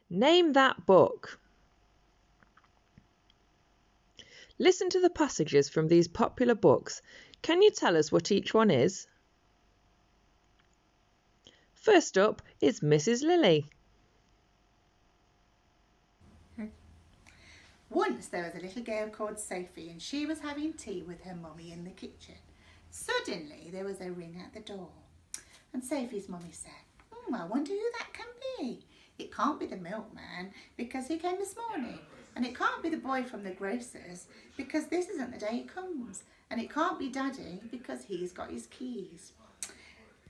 Name that book. Listen to the passages from these popular books. Can you tell us what each one is? First up is Mrs. Lily. Once there was a little girl called Sophie, and she was having tea with her mummy in the kitchen. Suddenly there was a ring at the door, and Sophie's mummy said, I wonder who that can be. It can't be the milkman because he came this morning, and it can't be the boy from the grocer's because this isn't the day he comes, and it can't be Daddy because he's got his keys.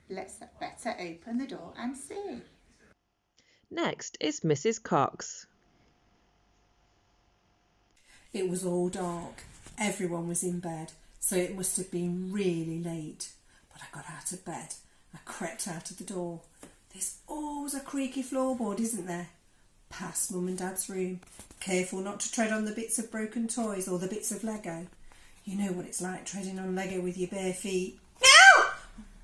Let's better open the door and see. Next is Mrs. Cox. It was all dark. Everyone was in bed, so it must have been really late. But I got out of bed. I crept out of the door. There's always a creaky floorboard, isn't there? Past Mum and Dad's room. Careful not to tread on the bits of broken toys or the bits of Lego. You know what it's like treading on Lego with your bare feet. No!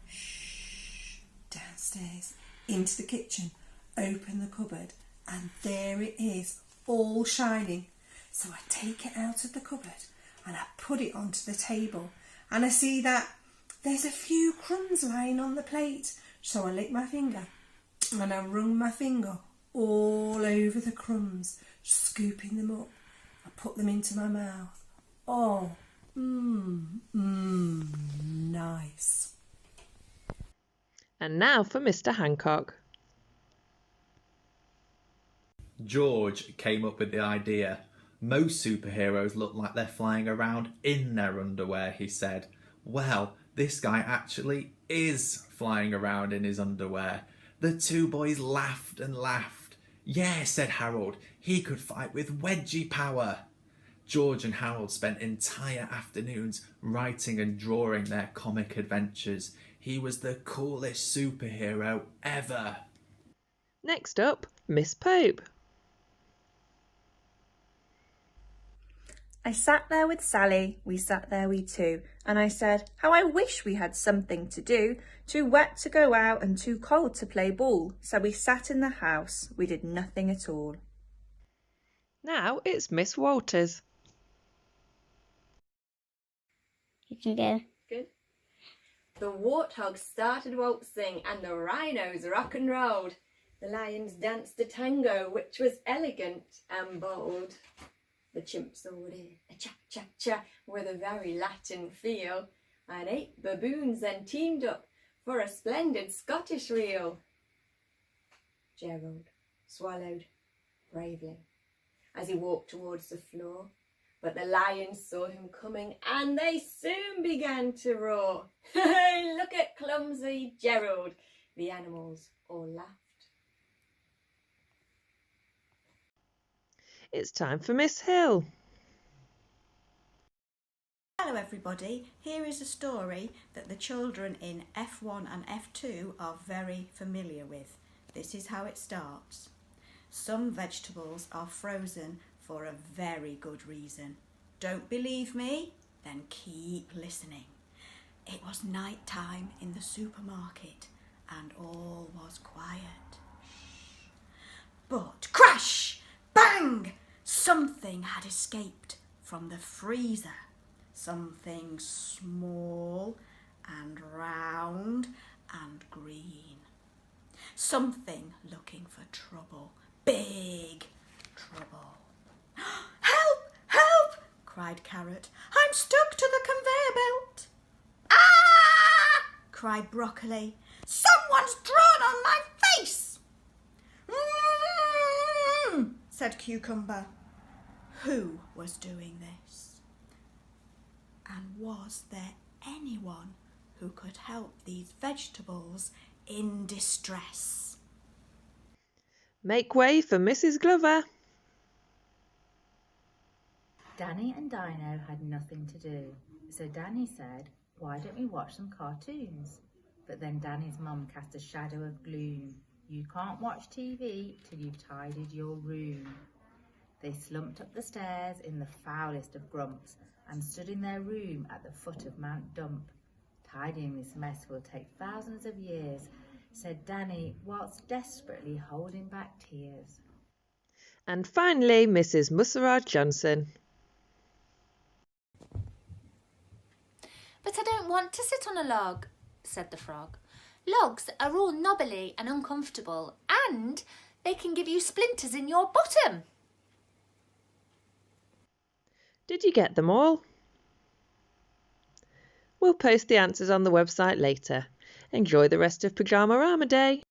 Shh. Downstairs, into the kitchen, open the cupboard, and there it is, all shining. So I take it out of the cupboard and I put it onto the table, and I see that there's a few crumbs lying on the plate. So I lick my finger and I wrung my finger all over the crumbs, scooping them up. I put them into my mouth. Oh, nice. And now for Mr. Hancock. George came up with the idea. Most superheroes look like they're flying around in their underwear, he said. Well, this guy actually is flying around in his underwear. The two boys laughed and laughed. Yeah, said Harold, he could fight with wedgie power. George and Harold spent entire afternoons writing and drawing their comic adventures. He was the coolest superhero ever. Next up, Miss Pope. I sat there with Sally, we sat there we two, and I said, how I wish we had something to do, too wet to go out and too cold to play ball. So we sat in the house, we did nothing at all. Now it's Miss Walters. You can go. Good. The warthogs started waltzing and the rhinos rock and rolled. The lions danced a tango which was elegant and bold. The chimps all did a cha-cha-cha with a very Latin feel, and 8 baboons then teamed up for a splendid Scottish reel. Gerald swallowed bravely as he walked towards the floor, but the lions saw him coming and they soon began to roar. Hey, look at clumsy Gerald! The animals all laughed. It's time for Miss Hill. Hello everybody, here is a story that the children in F1 and F2 are very familiar with. This is how it starts. Some vegetables are frozen for a very good reason. Don't believe me? Then keep listening. It was night time in the supermarket and all was quiet. But crash! Bang! Something had escaped from the freezer. Something small and round and green. Something looking for trouble. Big trouble. Help! Help! Cried Carrot. I'm stuck to the conveyor belt. Ah! Cried Broccoli. Someone's drawn on my face. Said Cucumber. Who was doing this? And was there anyone who could help these vegetables in distress? Make way for Mrs. Glover. Danny and Dino had nothing to do, so Danny said, why don't we watch some cartoons? But then Danny's mum cast a shadow of gloom. You can't watch TV till you've tidied your room. They slumped up the stairs in the foulest of grumps and stood in their room at the foot of Mount Dump. Tidying this mess will take thousands of years, said Danny, whilst desperately holding back tears. And finally, Mrs. Musserad Johnson. But I don't want to sit on a log, said the frog. Logs are all knobbly and uncomfortable, and they can give you splinters in your bottom. Did you get them all? We'll post the answers on the website later. Enjoy the rest of Pyjamarama Day.